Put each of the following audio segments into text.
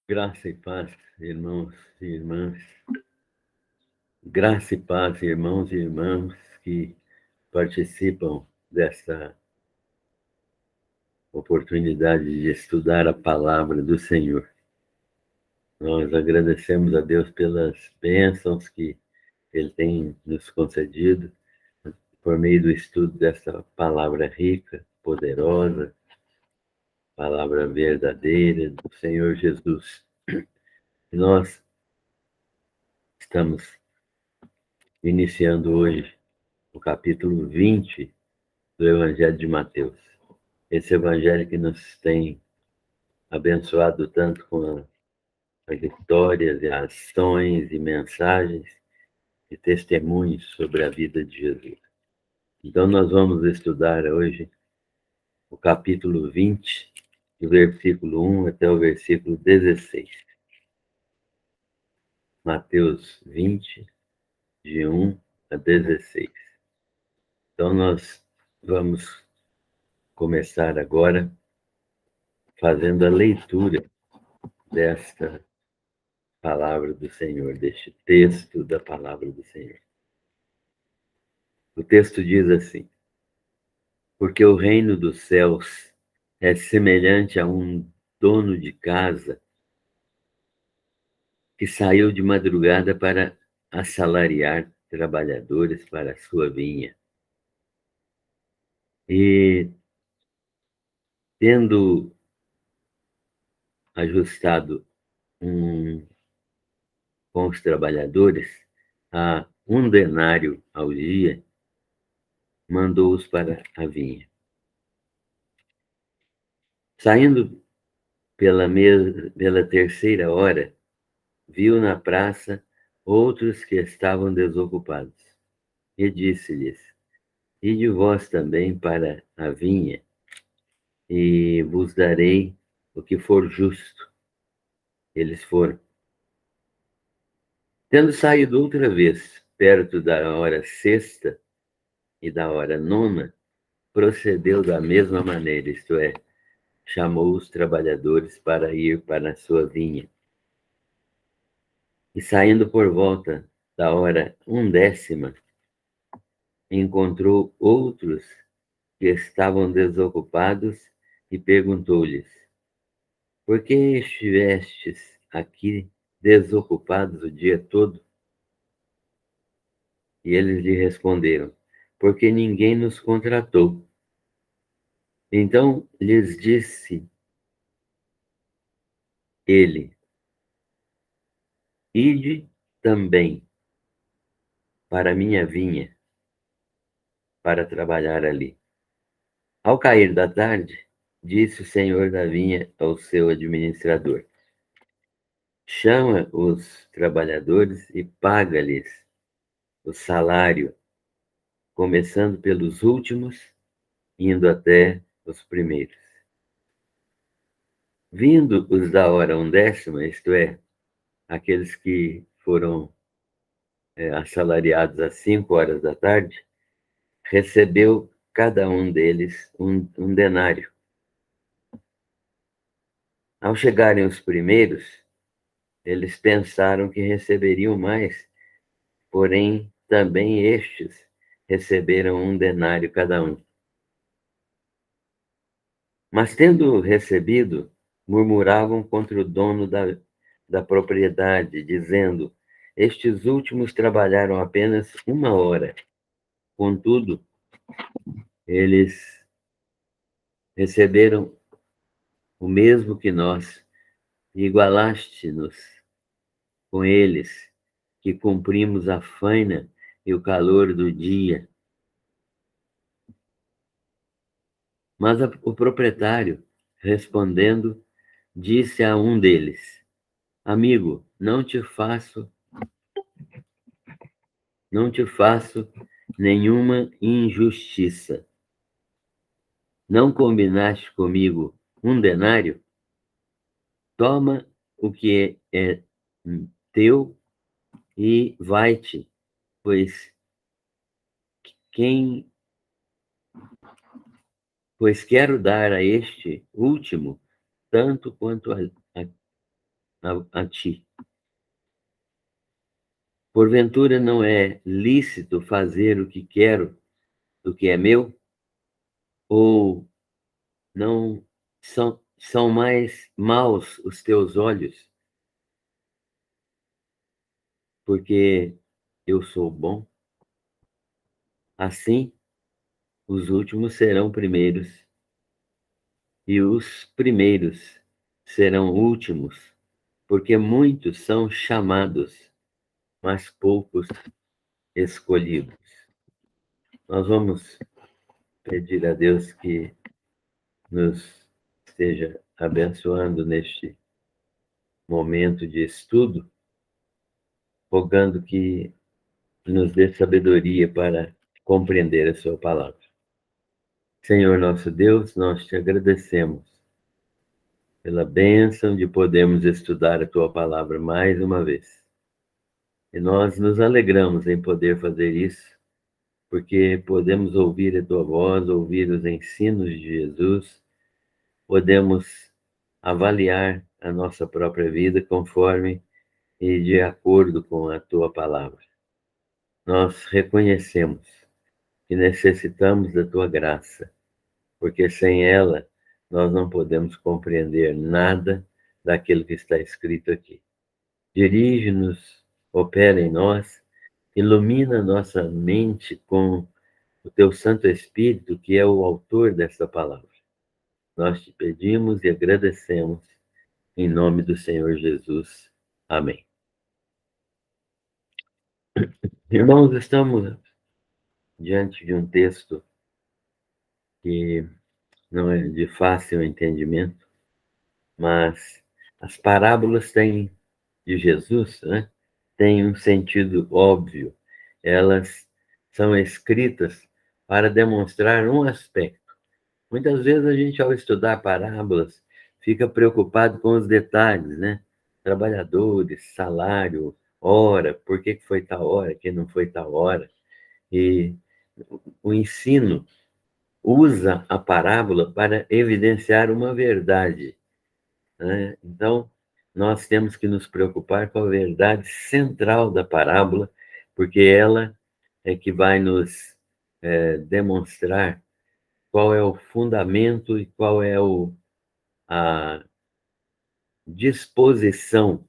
Graça e paz, irmãos e irmãs. Graça e paz, irmãos e irmãs que participam desta oportunidade de estudar a palavra do Senhor. Nós agradecemos a Deus pelas bênçãos que Ele tem nos concedido por meio do estudo desta palavra rica, poderosa, palavra verdadeira do Senhor Jesus. E nós estamos iniciando hoje o capítulo 20 do Evangelho de Mateus. Esse Evangelho que nos tem abençoado tanto com as histórias e ações e mensagens e testemunhos sobre a vida de Jesus. Então, nós vamos estudar hoje o capítulo 20, do versículo 1 até o versículo 16. Mateus 20, de 1 a 16. Então, nós vamos começar agora fazendo a leitura desta palavra do Senhor, deste texto da palavra do Senhor. O texto diz assim: porque o reino dos céus é semelhante a um dono de casa que saiu de madrugada para assalariar trabalhadores para a sua vinha. E, tendo ajustado com os trabalhadores a 1 denário ao dia, mandou-os para a vinha. Saindo pela terceira hora, viu na praça outros que estavam desocupados, e disse-lhes: ide vós também para a vinha, e vos darei o que for justo. Eles foram. Tendo saído outra vez, perto da hora sexta e da hora nona, procedeu da mesma maneira, isto é, chamou os trabalhadores para ir para a sua vinha. E saindo por volta da hora 1/10, encontrou outros que estavam desocupados e perguntou-lhes: por que estivestes aqui desocupados o dia todo? E eles lhe responderam: porque ninguém nos contratou. Então lhes disse ele: ide também para a minha vinha, para trabalhar ali. Ao cair da tarde, disse o senhor da vinha ao seu administrador: chama os trabalhadores e paga-lhes o salário, começando pelos últimos, indo até os primeiros. Vindo os da hora 1/10, isto é, aqueles que foram assalariados às 5 horas da tarde, recebeu cada um deles um denário. Ao chegarem os primeiros, eles pensaram que receberiam mais, porém também estes receberam 1 denário cada um. Mas tendo recebido, murmuravam contra o dono da propriedade, dizendo: estes últimos trabalharam apenas 1 hora. Contudo, eles receberam o mesmo que nós, e igualaste-nos com eles, que cumprimos a faina e o calor do dia. Mas o proprietário, respondendo, disse a um deles: amigo, não te faço nenhuma injustiça. Não combinaste comigo 1 denário? Toma o que é teu e vai-te, pois quero dar a este último tanto quanto a ti. Porventura não é lícito fazer o que quero do que é meu? Ou não são mais maus os teus olhos, porque eu sou bom? Assim, os últimos serão primeiros, e os primeiros serão últimos, porque muitos são chamados, mas poucos escolhidos. Nós vamos pedir a Deus que nos esteja abençoando neste momento de estudo, rogando que nos dê sabedoria para compreender a sua palavra. Senhor nosso Deus, nós te agradecemos pela bênção de podermos estudar a tua palavra mais uma vez. E nós nos alegramos em poder fazer isso, porque podemos ouvir a tua voz, ouvir os ensinos de Jesus, podemos avaliar a nossa própria vida conforme e de acordo com a tua palavra. Nós reconhecemos que necessitamos da tua graça, porque sem ela nós não podemos compreender nada daquilo que está escrito aqui. Dirige-nos, opera em nós, ilumina nossa mente com o teu Santo Espírito, que é o autor desta palavra. Nós te pedimos e agradecemos em nome do Senhor Jesus. Amém. Irmãos, estamos diante de um texto que não é de fácil entendimento, mas as parábolas de Jesus, né, têm um sentido óbvio. Elas são escritas para demonstrar um aspecto. Muitas vezes a gente, ao estudar parábolas, fica preocupado com os detalhes, né? Trabalhadores, salário, hora, por que foi tal hora, que não foi tal hora. E o ensino usa a parábola para evidenciar uma verdade, né? Então, nós temos que nos preocupar com a verdade central da parábola, porque ela é que vai nos demonstrar qual é o fundamento e qual é a disposição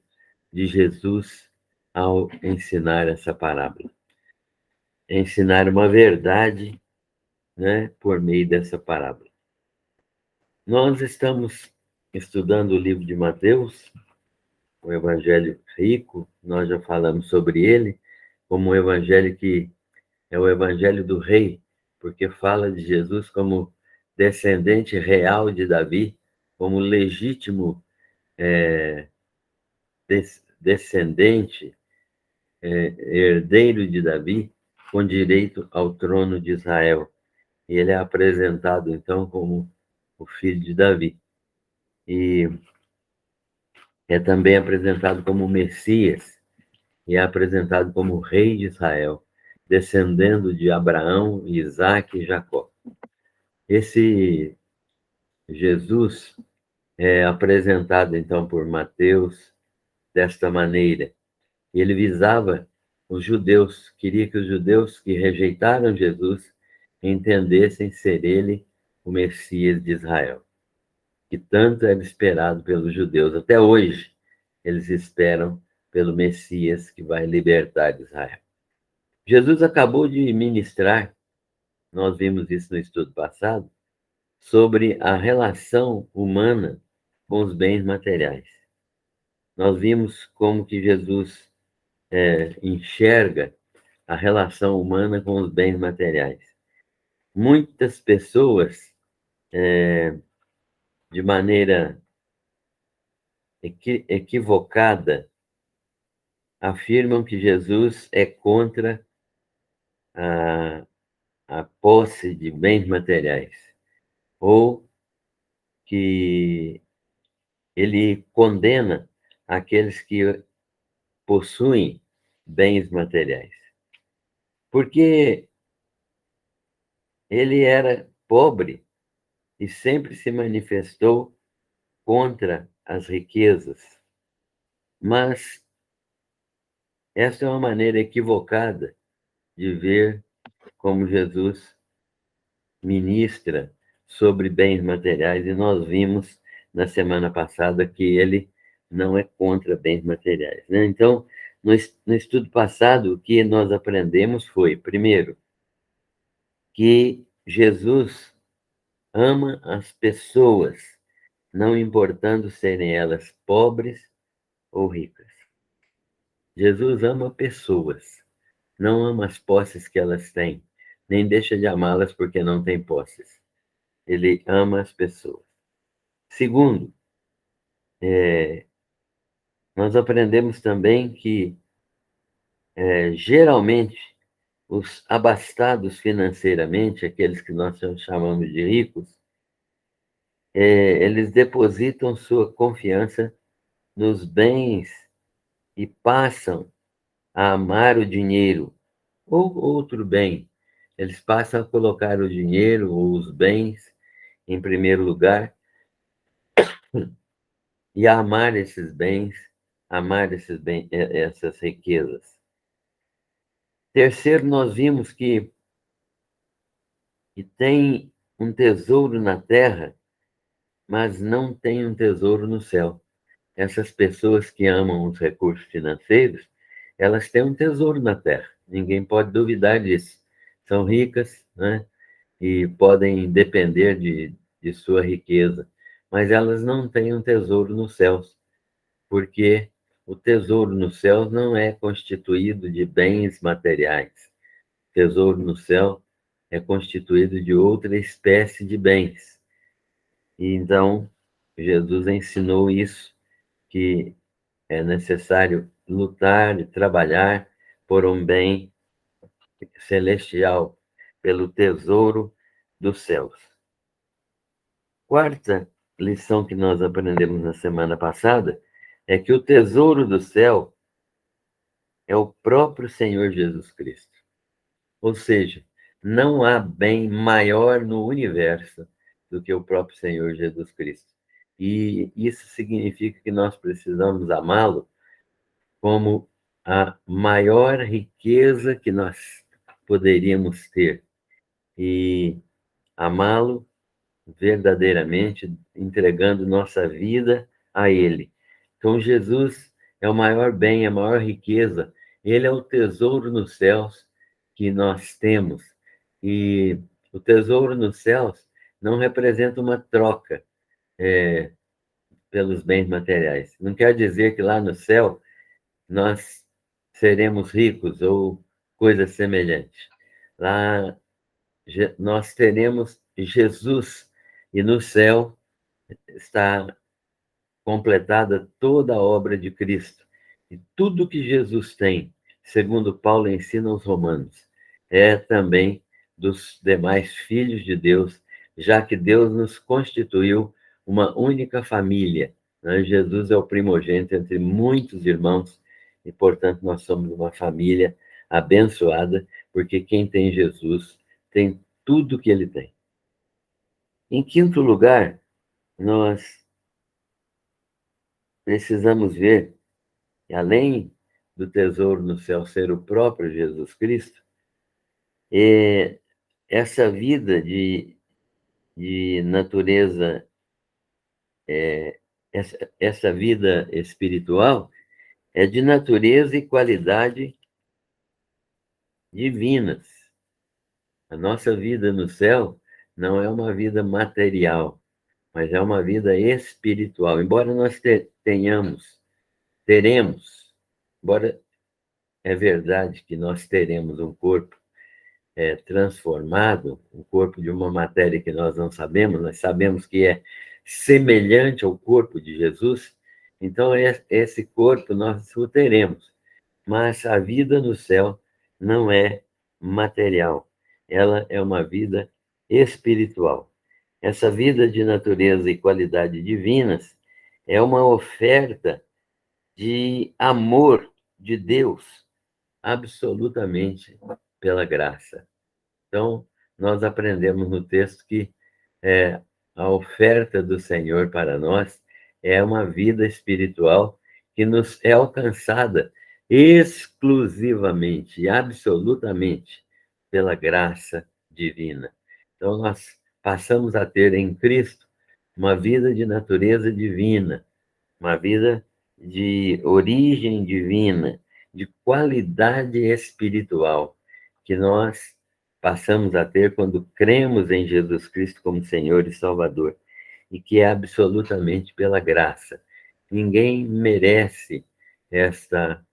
de Jesus ao ensinar essa parábola. Ensinar uma verdade, né, por meio dessa parábola. Nós estamos estudando o livro de Mateus, o evangelho rico, nós já falamos sobre ele, como um evangelho que é o evangelho do rei, porque fala de Jesus como descendente real de Davi, como legítimo descendente, herdeiro de Davi, com direito ao trono de Israel. E ele é apresentado, então, como o filho de Davi. E é também apresentado como Messias, e é apresentado como rei de Israel, descendendo de Abraão, Isaque e Jacó. Esse Jesus é apresentado, então, por Mateus desta maneira. Ele visava os judeus, queria que os judeus que rejeitaram Jesus entendessem ser ele o Messias de Israel, que tanto era esperado pelos judeus. Até hoje, eles esperam pelo Messias que vai libertar Israel. Jesus acabou de ministrar, nós vimos isso no estudo passado, sobre a relação humana com os bens materiais. Nós vimos como que Jesus enxerga a relação humana com os bens materiais. Muitas pessoas, de maneira equivocada, afirmam que Jesus é contra a posse de bens materiais, ou que ele condena aqueles que possuem bens materiais. Porque ele era pobre e sempre se manifestou contra as riquezas. Mas essa é uma maneira equivocada de ver como Jesus ministra sobre bens materiais, e nós vimos na semana passada que ele não é contra bens materiais, né? Então, no estudo passado, o que nós aprendemos foi, primeiro, que Jesus ama as pessoas, não importando serem elas pobres ou ricas. Jesus ama pessoas, não ama as posses que elas têm, nem deixa de amá-las porque não tem posses. Ele ama as pessoas. Segundo, nós aprendemos também que, geralmente, os abastados financeiramente, aqueles que nós chamamos de ricos, eles depositam sua confiança nos bens e passam a amar o dinheiro ou outro bem. Eles passam a colocar o dinheiro ou os bens em primeiro lugar e a amar esses bens, essas riquezas. Terceiro, nós vimos que tem um tesouro na terra, mas não tem um tesouro no céu. Essas pessoas que amam os recursos financeiros, elas têm um tesouro na terra. Ninguém pode duvidar disso. São ricas, né? E podem depender de sua riqueza, mas elas não têm um tesouro nos céus, porque o tesouro nos céus não é constituído de bens materiais. O tesouro no céu é constituído de outra espécie de bens. E então, Jesus ensinou isso, que é necessário lutar e trabalhar por um bem celestial, pelo tesouro dos céus. Quarta lição que nós aprendemos na semana passada é que o tesouro do céu é o próprio Senhor Jesus Cristo. Ou seja, não há bem maior no universo do que o próprio Senhor Jesus Cristo. E isso significa que nós precisamos amá-lo como a maior riqueza que nós poderíamos ter. E amá-lo verdadeiramente, entregando nossa vida a Ele. Então, Jesus é o maior bem, a maior riqueza. Ele é o tesouro nos céus que nós temos. E o tesouro nos céus não representa uma troca pelos bens materiais. Não quer dizer que lá no céu nós seremos ricos ou coisa semelhante. Lá nós teremos Jesus, e no céu está completada toda a obra de Cristo. E tudo que Jesus tem, segundo Paulo ensina aos Romanos, é também dos demais filhos de Deus, já que Deus nos constituiu uma única família, né? Jesus é o primogênito entre muitos irmãos e, portanto, nós somos uma família abençoada, porque quem tem Jesus tem tudo que ele tem. Em quinto lugar, nós precisamos ver que, além do tesouro no céu ser o próprio Jesus Cristo, essa vida de natureza, essa vida espiritual é de natureza e qualidade divinas. A nossa vida no céu não é uma vida material, mas é uma vida espiritual. Embora nós teremos, embora é verdade que nós teremos um corpo transformado, um corpo de uma matéria que nós não sabemos, nós sabemos que é semelhante ao corpo de Jesus, então esse corpo nós o teremos, mas a vida no céu não é material, ela é uma vida espiritual. Essa vida de natureza e qualidade divinas é uma oferta de amor de Deus, absolutamente pela graça. Então, nós aprendemos no texto que a oferta do Senhor para nós é uma vida espiritual que nos é alcançada exclusivamente e absolutamente pela graça divina. Então, nós passamos a ter em Cristo uma vida de natureza divina, uma vida de origem divina, de qualidade espiritual, que nós passamos a ter quando cremos em Jesus Cristo como Senhor e Salvador, e que é absolutamente pela graça. Ninguém merece esta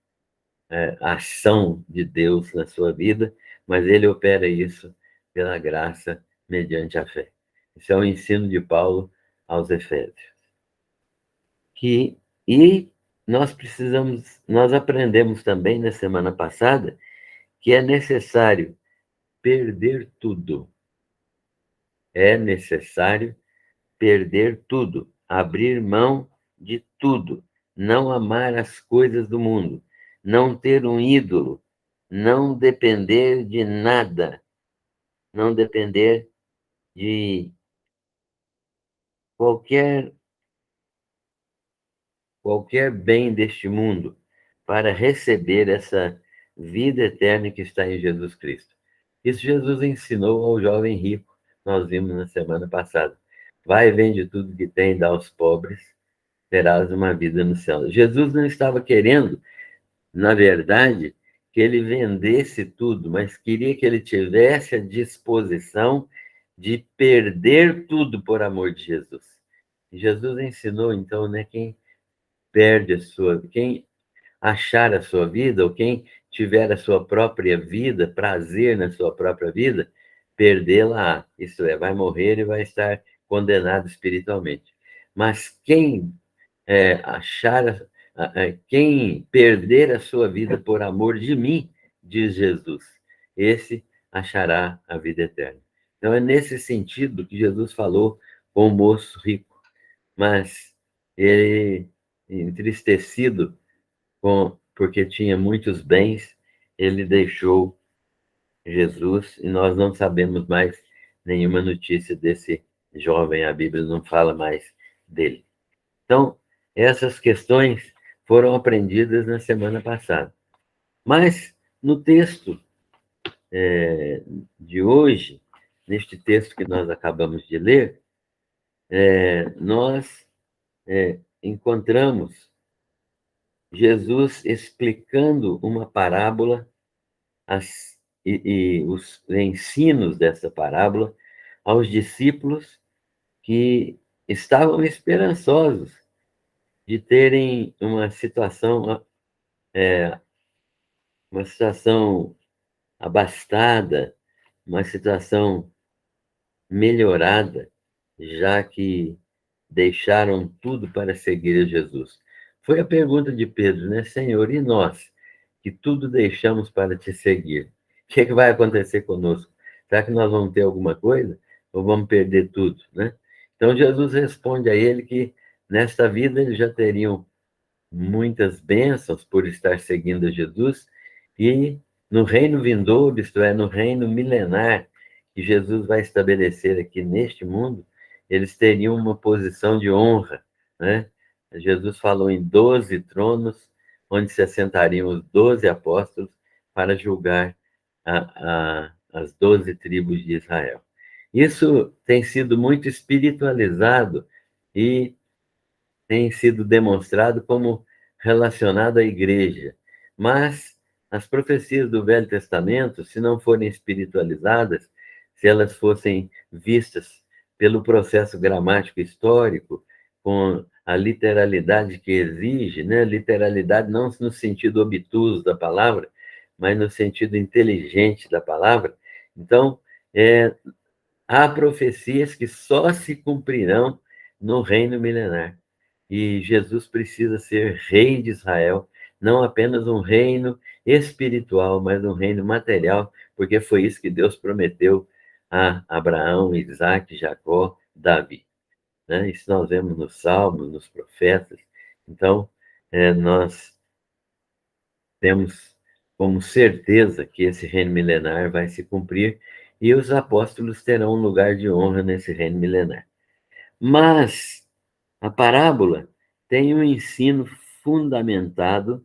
ação de Deus na sua vida, mas ele opera isso pela graça mediante a fé. Esse é o ensino de Paulo aos Efésios. E nós aprendemos também na semana passada que é necessário perder tudo. É necessário perder tudo, abrir mão de tudo, não amar as coisas do mundo, não ter um ídolo, não depender de nada, não depender de qualquer bem deste mundo para receber essa vida eterna que está em Jesus Cristo. Isso Jesus ensinou ao jovem rico, nós vimos na semana passada. Vai, vende tudo que tem, dá aos pobres, terás uma vida no céu. Jesus não estava querendo, na verdade, que ele vendesse tudo, mas queria que ele tivesse a disposição de perder tudo por amor de Jesus. E Jesus ensinou, então, né, quem achar a sua vida, ou quem tiver a sua própria vida, prazer na sua própria vida, perdê-la, isso é, vai morrer e vai estar condenado espiritualmente. Mas quem quem perder a sua vida por amor de mim, diz Jesus, esse achará a vida eterna. Então é nesse sentido que Jesus falou com o moço rico, mas ele, entristecido porque tinha muitos bens, ele deixou Jesus e nós não sabemos mais nenhuma notícia desse jovem, a Bíblia não fala mais dele. Então, essas questões foram aprendidas na semana passada. Mas, no texto de hoje, neste texto que nós acabamos de ler, nós encontramos Jesus explicando uma parábola e os ensinos dessa parábola aos discípulos que estavam esperançosos de terem uma situação abastada, uma situação melhorada, já que deixaram tudo para seguir a Jesus. Foi a pergunta de Pedro, né? Senhor, e nós, que tudo deixamos para te seguir? O que vai acontecer conosco? Será que nós vamos ter alguma coisa? Ou vamos perder tudo, né? Então, Jesus responde a ele que nesta vida eles já teriam muitas bênçãos por estar seguindo Jesus, e no reino vindouro, isto é, no reino milenar, que Jesus vai estabelecer aqui neste mundo, eles teriam uma posição de honra, né? Jesus falou em 12 tronos, onde se assentariam os 12 apóstolos para julgar as 12 tribos de Israel. Isso tem sido muito espiritualizado e tem sido demonstrado como relacionado à igreja. Mas as profecias do Velho Testamento, se não forem espiritualizadas, se elas fossem vistas pelo processo gramático histórico, com a literalidade que exige, né? Literalidade não no sentido obtuso da palavra, mas no sentido inteligente da palavra. Então, há profecias que só se cumprirão no reino milenar. E Jesus precisa ser rei de Israel, não apenas um reino espiritual, mas um reino material, porque foi isso que Deus prometeu a Abraão, Isaac, Jacó, Davi, né? Isso nós vemos nos Salmos, nos profetas. Então, nós temos como certeza que esse reino milenar vai se cumprir e os apóstolos terão um lugar de honra nesse reino milenar. Mas a parábola tem um ensino fundamentado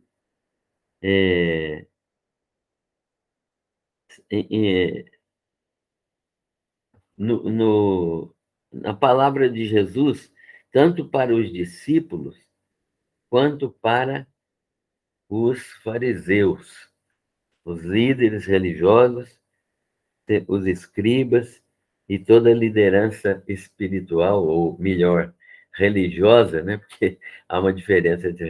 na palavra de Jesus, tanto para os discípulos quanto para os fariseus, os líderes religiosos, os escribas e toda a liderança espiritual, ou melhor, religiosa, né? Porque há uma diferença entre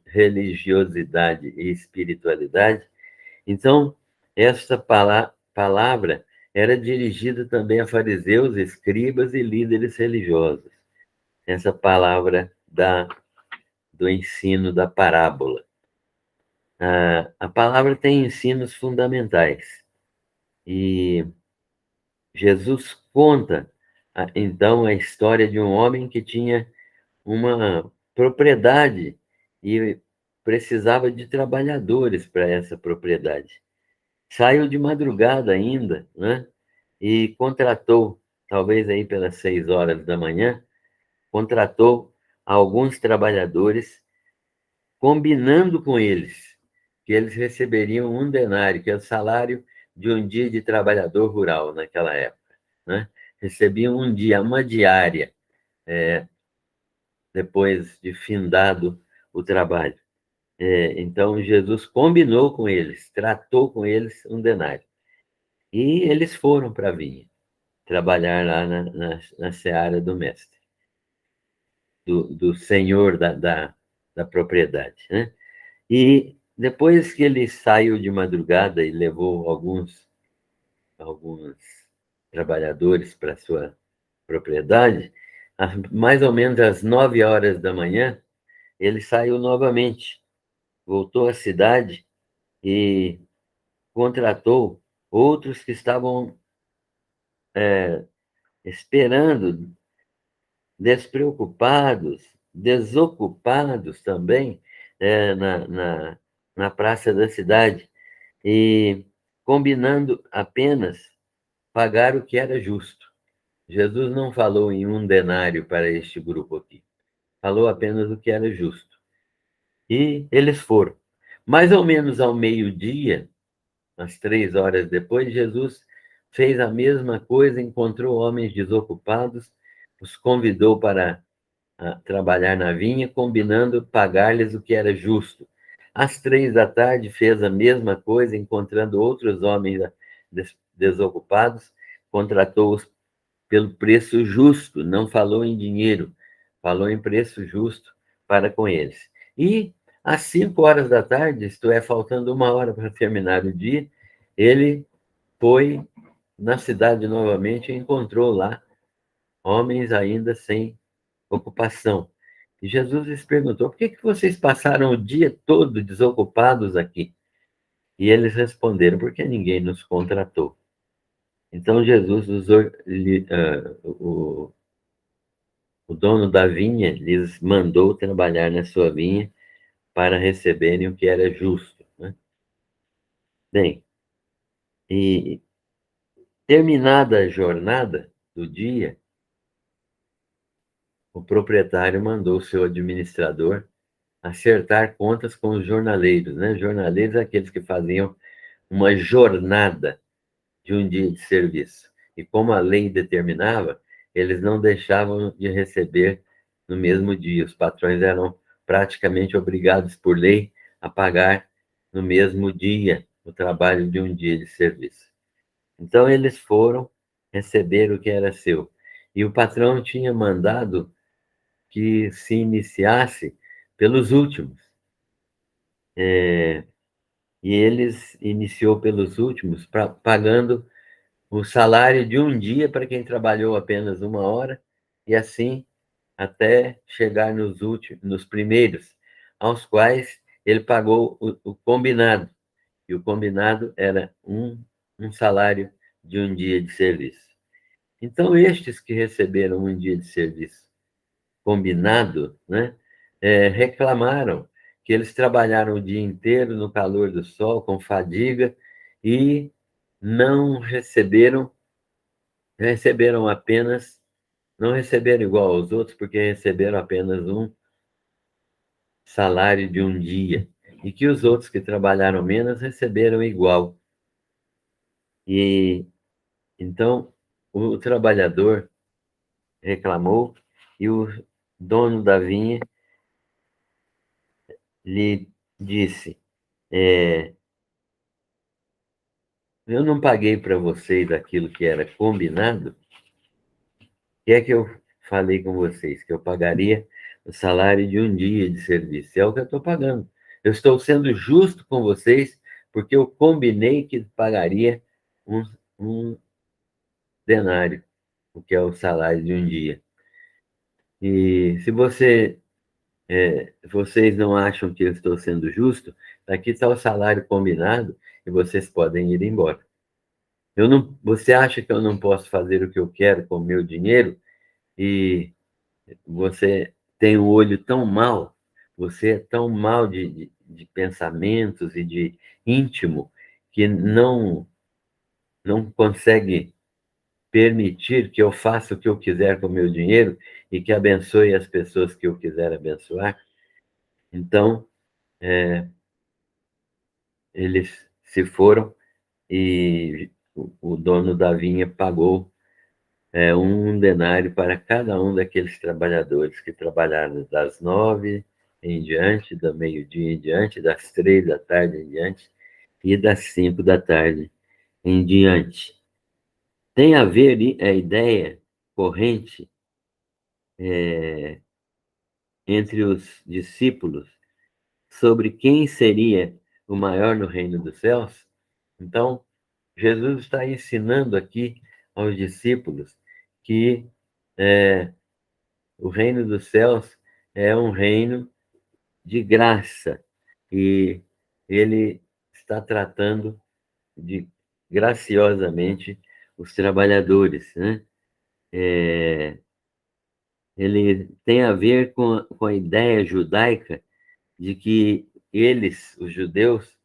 religiosidade e espiritualidade. Então, esta palavra era dirigida também a fariseus, escribas e líderes religiosos. Essa palavra do ensino da parábola. A palavra tem ensinos fundamentais. E Jesus conta, então, a história de um homem que tinha uma propriedade e precisava de trabalhadores para essa propriedade. Saiu de madrugada ainda, né? E contratou, talvez aí pelas 6 horas da manhã, contratou alguns trabalhadores, combinando com eles que eles receberiam 1 denário, que é o salário de um dia de trabalhador rural naquela época, né? Recebiam um dia, uma diária, depois de findado o trabalho. Então, Jesus combinou com eles, tratou com eles 1 denário. E eles foram para a vinha, trabalhar lá na seara do mestre, do senhor da propriedade, né? E depois que ele saiu de madrugada e levou alguns trabalhadores para sua propriedade, mais ou menos às 9 horas da manhã, ele saiu novamente, voltou à cidade e contratou outros que estavam esperando, despreocupados, desocupados também, na praça da cidade, e combinando apenas pagar o que era justo. Jesus não falou em 1 denário para este grupo aqui, falou apenas o que era justo. E eles foram. Mais ou menos ao meio-dia, às 3 horas depois, Jesus fez a mesma coisa, encontrou homens desocupados, os convidou para trabalhar na vinha, combinando pagar-lhes o que era justo. Às 3 da tarde, fez a mesma coisa, encontrando outros homens desocupados, contratou-os pelo preço justo, não falou em dinheiro, falou em preço justo para com eles. E às 5 horas da tarde, isto é, faltando 1 hora para terminar o dia, ele foi na cidade novamente e encontrou lá homens ainda sem ocupação. E Jesus lhes perguntou: por que vocês passaram o dia todo desocupados aqui? E eles responderam: porque ninguém nos contratou. Então Jesus, o dono da vinha, lhes mandou trabalhar na sua vinha para receberem o que era justo, né? Bem, e terminada a jornada do dia, o proprietário mandou o seu administrador acertar contas com os jornaleiros, né? Jornaleiros, aqueles que faziam uma jornada de um dia de serviço. E como a lei determinava, eles não deixavam de receber no mesmo dia. Os patrões eram praticamente obrigados por lei a pagar no mesmo dia o trabalho de um dia de serviço. Então eles foram receber o que era seu. E o patrão tinha mandado que se iniciasse pelos últimos. E eles iniciou pelos últimos, pagando o salário de um dia para quem trabalhou apenas 1 hora, e assim até chegar nos primeiros, aos quais ele pagou o combinado. E o combinado era um salário de um dia de serviço. Então, estes que receberam um dia de serviço combinado, né, reclamaram que eles trabalharam o dia inteiro no calor do sol, com fadiga, e não receberam apenas, não receberam igual aos outros, porque receberam apenas salário de um dia, e que os outros que trabalharam menos receberam igual. E então o trabalhador reclamou e o dono da vinha lhe disse: eu não paguei para vocês aquilo que era combinado. O que é que eu falei com vocês? Que eu pagaria o salário de um dia de serviço. É o que eu estou pagando. Eu estou sendo justo com vocês porque eu combinei que pagaria um denário, o que é o salário de um dia. E se vocês não acham que eu estou sendo justo, aqui está o salário combinado e vocês podem ir embora. Você acha que eu não posso fazer o que eu quero com o meu dinheiro? E você tem um olho tão mau, você é tão mal de pensamentos e de íntimo, que não consegue permitir que eu faça o que eu quiser com o meu dinheiro e que abençoe as pessoas que eu quiser abençoar. Então, eles se foram e o dono da vinha pagou um denário para cada um daqueles trabalhadores que trabalharam das 9 em diante, do meio-dia em diante, das 3 da tarde em diante e das 5 da tarde em diante. Tem a ver a ideia corrente entre os discípulos sobre quem seria o maior no reino dos céus. Então, Jesus está ensinando aqui aos discípulos que o reino dos céus é um reino de graça e ele está tratando de graciosamente os trabalhadores, né? Ele tem a ver com a ideia judaica de que eles, os judeus,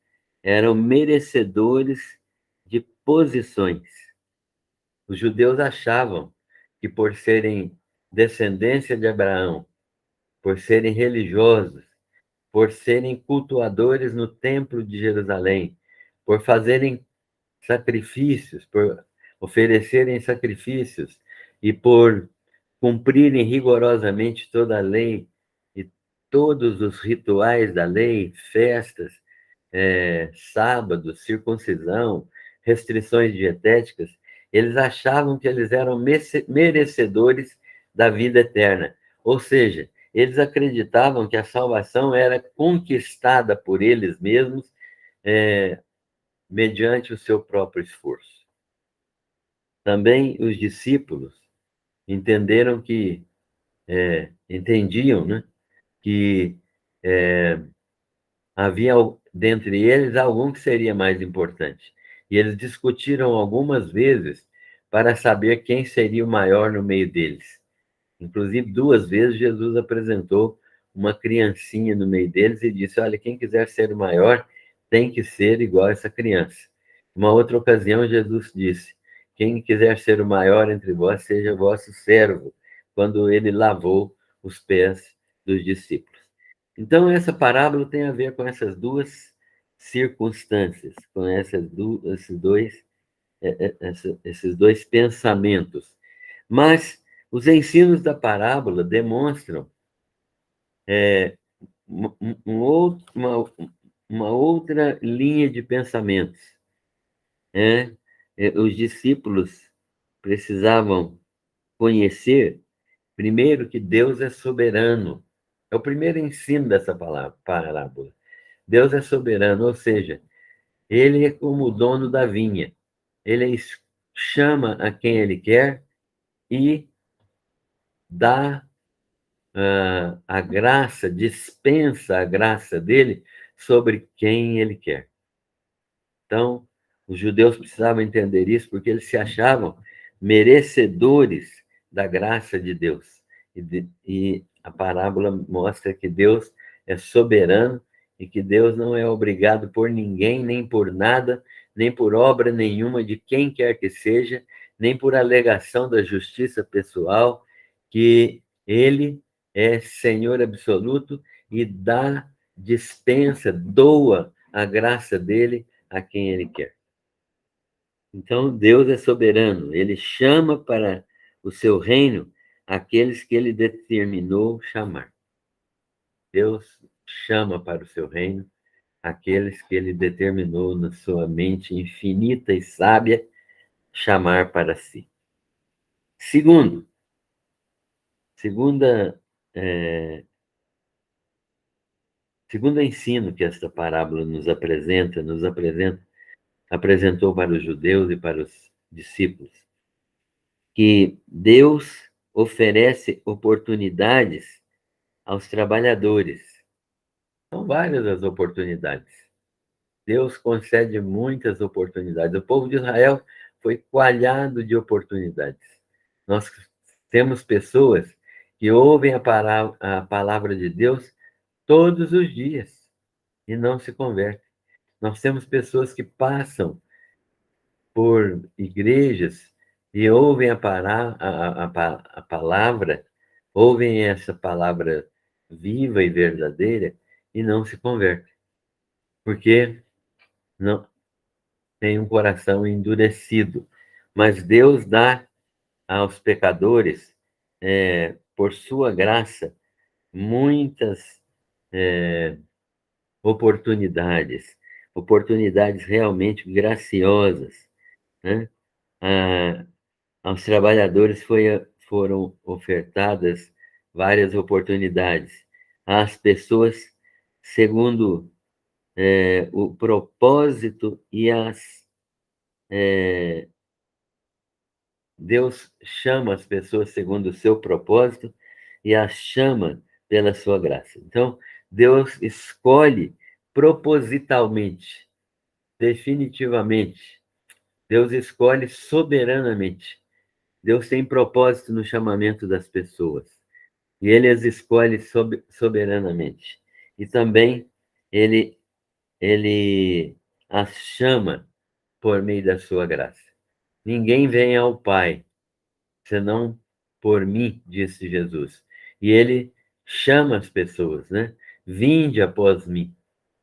eram merecedores de posições. Os judeus achavam que por serem descendência de Abraão, por serem religiosos, por serem cultuadores no Templo de Jerusalém, por fazerem sacrifícios, por oferecerem sacrifícios e por cumprirem rigorosamente toda a lei e todos os rituais da lei, festas, sábados, circuncisão, restrições dietéticas, eles achavam que eles eram merecedores da vida eterna. Ou seja, eles acreditavam que a salvação era conquistada por eles mesmos, mediante o seu próprio esforço. Também os discípulos entenderam entendiam, né, que havia dentre eles algum que seria mais importante. E eles discutiram algumas vezes para saber quem seria o maior no meio deles. Inclusive, 2 vezes Jesus apresentou uma criancinha no meio deles e disse: olha, quem quiser ser o maior tem que ser igual a essa criança. Uma outra ocasião, Jesus disse: quem quiser ser o maior entre vós, seja vosso servo, quando ele lavou os pés dos discípulos. Então, essa parábola tem a ver com essas duas circunstâncias, com esses dois pensamentos. Mas os ensinos da parábola demonstram uma outra linha de pensamentos. Os discípulos precisavam conhecer, primeiro, que Deus é soberano. É o primeiro ensino dessa parábola. Deus é soberano, ou seja, ele é como o dono da vinha. Ele chama a quem ele quer e dá a graça, dispensa a graça dele sobre quem ele quer. Então, os judeus precisavam entender isso porque eles se achavam merecedores da graça de Deus. E a parábola mostra que Deus é soberano e que Deus não é obrigado por ninguém, nem por nada, nem por obra nenhuma de quem quer que seja, nem por alegação da justiça pessoal, que ele é Senhor absoluto e doa a graça dele a quem ele quer. Então, Deus é soberano, ele chama para o seu reino aqueles que ele determinou chamar. Deus chama para o seu reino aqueles que ele determinou na sua mente infinita e sábia chamar para si. Segunda, é, segundo ensino que esta parábola apresentou para os judeus e para os discípulos, que Deus oferece oportunidades aos trabalhadores. São várias as oportunidades. Deus concede muitas oportunidades. O povo de Israel foi coalhado de oportunidades. Nós temos pessoas que ouvem a palavra de Deus todos os dias e não se convertem. Nós temos pessoas que passam por igrejas e ouvem a palavra, ouvem essa palavra viva e verdadeira e não se convertem, porque não tem um coração endurecido. Mas Deus dá aos pecadores, por sua graça, muitas oportunidades realmente graciosas, né? Aos trabalhadores foram ofertadas várias oportunidades. Às pessoas, segundo o propósito e Deus chama as pessoas segundo o seu propósito e as chama pela sua graça. Então, Deus escolhe propositalmente, definitivamente. Deus escolhe soberanamente. Deus tem propósito no chamamento das pessoas. E ele as escolhe soberanamente. E também ele as chama por meio da sua graça. Ninguém vem ao Pai senão por mim, disse Jesus. E ele chama as pessoas, né? Vinde após mim,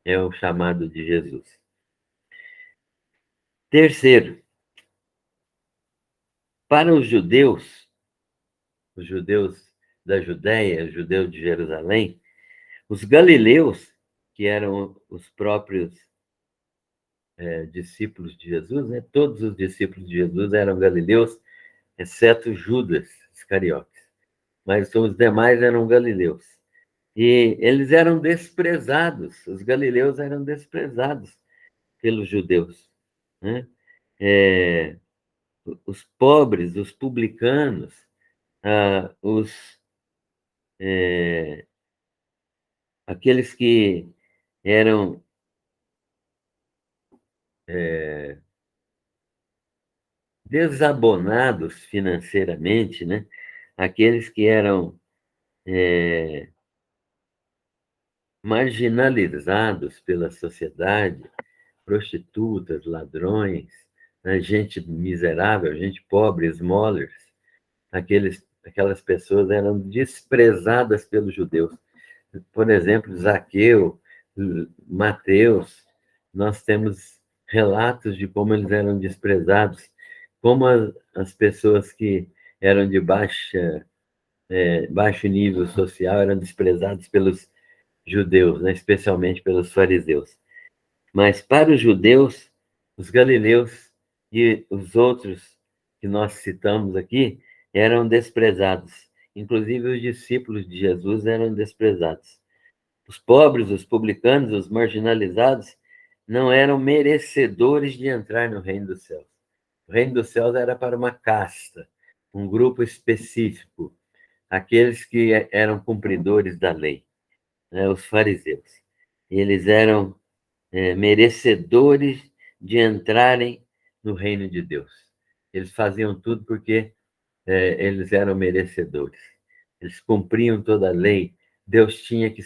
é o chamado de Jesus. Terceiro, para os judeus da Judéia, os judeus de Jerusalém, os galileus, que eram os próprios discípulos de Jesus, né? Todos os discípulos de Jesus eram galileus, exceto Judas Iscariotes. Mas os demais eram galileus. E eles eram desprezados, os galileus eram desprezados pelos judeus, né? Os pobres, os publicanos, aqueles que eram desabonados financeiramente, né? Aqueles que eram marginalizados pela sociedade, prostitutas, ladrões, né? Gente miserável, gente pobre, esmolers, aquelas pessoas eram desprezadas pelos judeus. Por exemplo, Zaqueu, Mateus, nós temos relatos de como eles eram desprezados, como as pessoas que eram de baixo nível social eram desprezados pelos judeus, né? Especialmente pelos fariseus. Mas para os judeus, os galileus e os outros que nós citamos aqui eram desprezados. Inclusive os discípulos de Jesus eram desprezados. Os pobres, os publicanos, os marginalizados não eram merecedores de entrar no reino dos céus. O reino dos céus era para uma casta, um grupo específico, aqueles que eram cumpridores da lei, né, os fariseus. Eles eram merecedores de entrarem no reino de Deus. Eles faziam tudo porque eles eram merecedores. Eles cumpriam toda a lei. Deus tinha que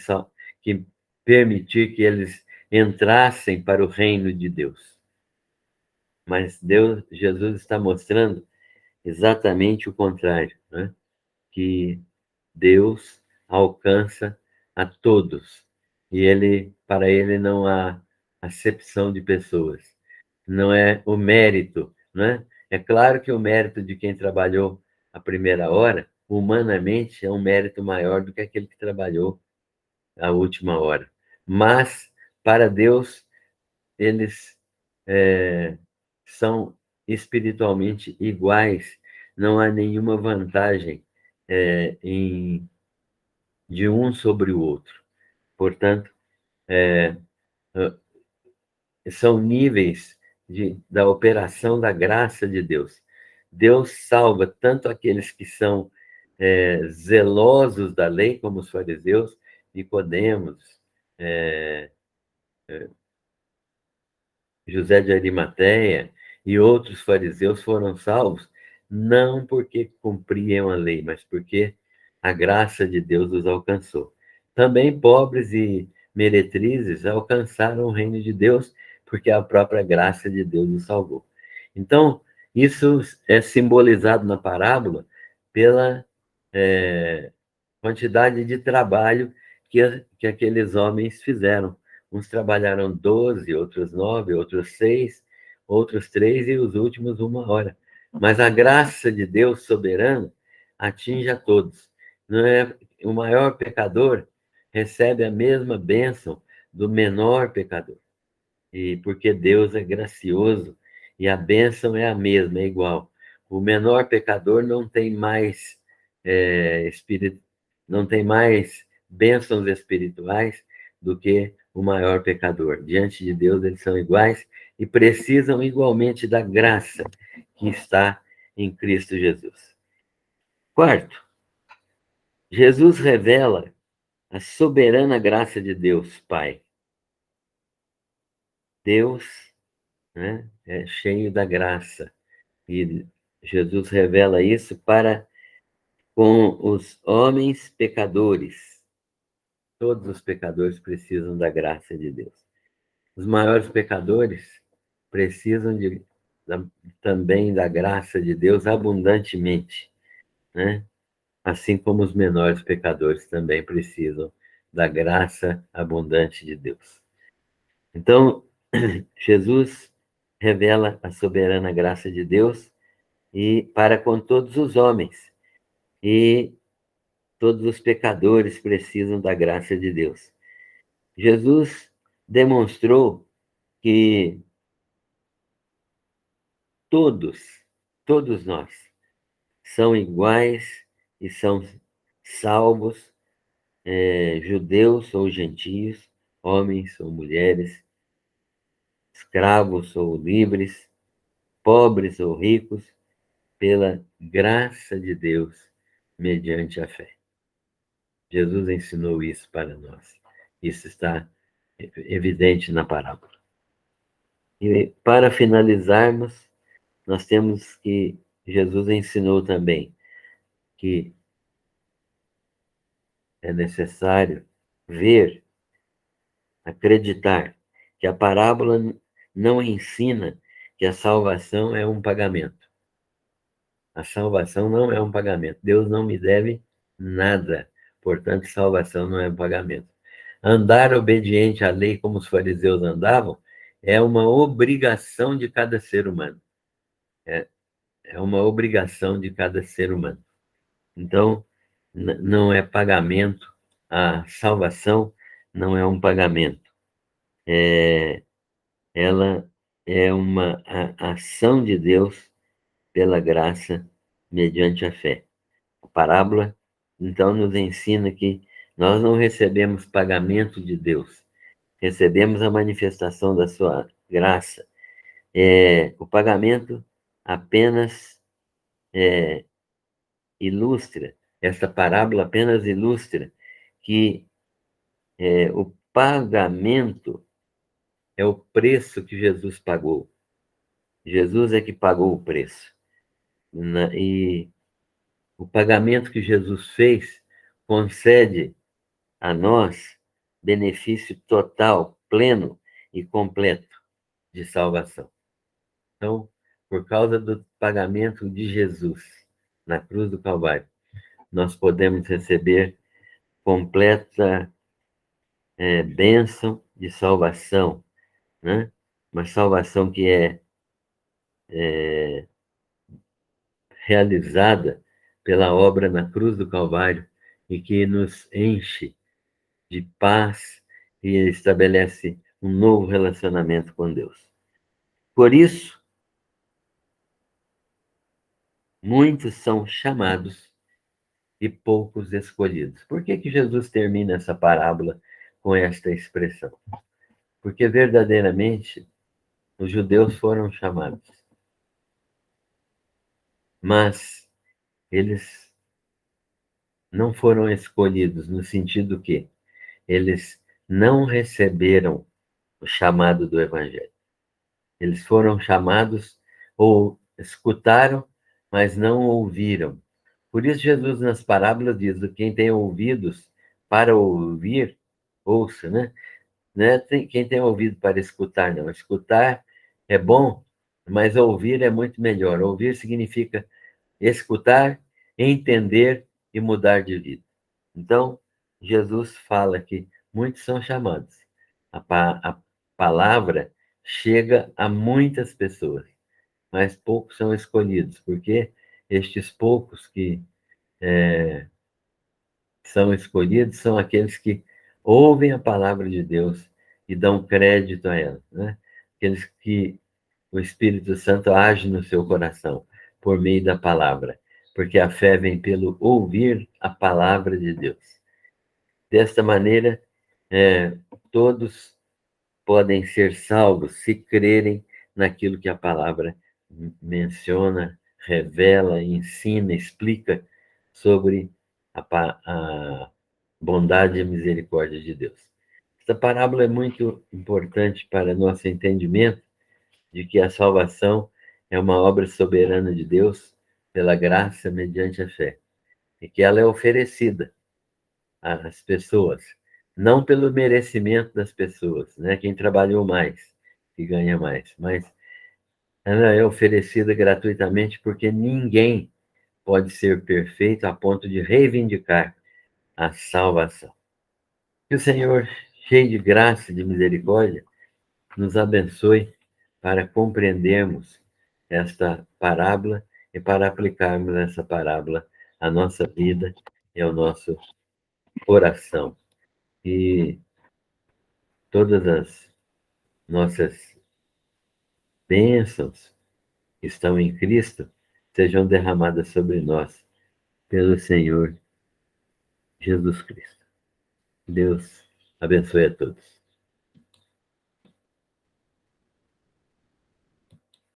permitir que eles entrassem para o reino de Deus. Mas Jesus está mostrando exatamente o contrário, né? Que Deus alcança a todos. E para ele não há acepção de pessoas. Não é o mérito, né? É claro que o mérito de quem trabalhou a primeira hora, humanamente, é um mérito maior do que aquele que trabalhou a última hora. Mas, para Deus, eles são espiritualmente iguais. Não há nenhuma vantagem de um sobre o outro. Portanto, são níveis da operação da graça de Deus. Deus salva tanto aqueles que são zelosos da lei, como os fariseus, Nicodemos, José de Arimateia e outros fariseus foram salvos, não porque cumpriam a lei, mas porque a graça de Deus os alcançou. Também pobres e meretrizes alcançaram o reino de Deus, porque a própria graça de Deus os salvou. Então, isso é simbolizado na parábola pela quantidade de trabalho que aqueles homens fizeram. Uns trabalharam 12, outros 9, outros 6, outros 3 e os últimos 1 hora. Mas a graça de Deus soberano atinge a todos. Não é, o maior pecador recebe a mesma bênção do menor pecador. E porque Deus é gracioso e a bênção é a mesma, é igual. O menor pecador não tem mais não tem mais bênçãos espirituais do que o maior pecador. Diante de Deus, eles são iguais e precisam igualmente da graça que está em Cristo Jesus. Quarto, Jesus revela a soberana graça de Deus, Pai. Deus, né, é cheio da graça. E Jesus revela isso para com os homens pecadores. Todos os pecadores precisam da graça de Deus. Os maiores pecadores precisam também da graça de Deus abundantemente, né? Assim como os menores pecadores também precisam da graça abundante de Deus. Então, Jesus revela a soberana graça de Deus e para com todos os homens. E todos os pecadores precisam da graça de Deus. Jesus demonstrou que todos nós, são iguais e são salvos, judeus ou gentios, homens ou mulheres, escravos ou livres, pobres ou ricos, pela graça de Deus, mediante a fé. Jesus ensinou isso para nós. Isso está evidente na parábola. E para finalizarmos, nós temos que Jesus ensinou também que é necessário ver, acreditar que a parábola não ensina que a salvação é um pagamento. A salvação não é um pagamento. Deus não me deve nada. Portanto, salvação não é um pagamento. Andar obediente à lei como os fariseus andavam é uma obrigação de cada ser humano. É uma obrigação de cada ser humano. Então, não é pagamento. A salvação não é um pagamento. Ela é uma ação de Deus pela graça mediante a fé. A parábola, então, nos ensina que nós não recebemos pagamento de Deus, recebemos a manifestação da sua graça. O pagamento apenas ilustra, essa parábola apenas ilustra que o pagamento é o preço que Jesus pagou. Jesus é que pagou o preço. E o pagamento que Jesus fez concede a nós benefício total, pleno e completo de salvação. Então, por causa do pagamento de Jesus na cruz do Calvário, nós podemos receber completa bênção de salvação, né? Uma salvação que é realizada pela obra na cruz do Calvário e que nos enche de paz e estabelece um novo relacionamento com Deus. Por isso, muitos são chamados e poucos escolhidos. Por que Jesus termina essa parábola com esta expressão? Porque verdadeiramente os judeus foram chamados, mas eles não foram escolhidos no sentido que eles não receberam o chamado do Evangelho. Eles foram chamados ou escutaram, mas não ouviram. Por isso Jesus nas parábolas diz: quem tem ouvidos para ouvir, ouça, né? Não é quem tem ouvido para escutar, não. Escutar é bom, mas ouvir é muito melhor. Ouvir significa escutar, entender e mudar de vida. Então, Jesus fala que muitos são chamados. A palavra chega a muitas pessoas, mas poucos são escolhidos, porque estes poucos que são escolhidos são aqueles que ouvem a palavra de Deus e dão crédito a ela, né? Aqueles que o Espírito Santo age no seu coração por meio da palavra, porque a fé vem pelo ouvir a palavra de Deus. Desta maneira, todos podem ser salvos se crerem naquilo que a palavra menciona, revela, ensina, explica sobre a bondade e misericórdia de Deus. Esta parábola é muito importante para nosso entendimento de que a salvação é uma obra soberana de Deus pela graça mediante a fé, e que ela é oferecida às pessoas, não pelo merecimento das pessoas, né? Quem trabalhou mais, que ganha mais, mas ela é oferecida gratuitamente porque ninguém pode ser perfeito a ponto de reivindicar a salvação. Que o Senhor, cheio de graça e de misericórdia, nos abençoe para compreendermos esta parábola e para aplicarmos essa parábola à nossa vida e ao nosso coração. E todas as nossas bênçãos que estão em Cristo sejam derramadas sobre nós pelo Senhor Jesus Cristo. Deus abençoe a todos.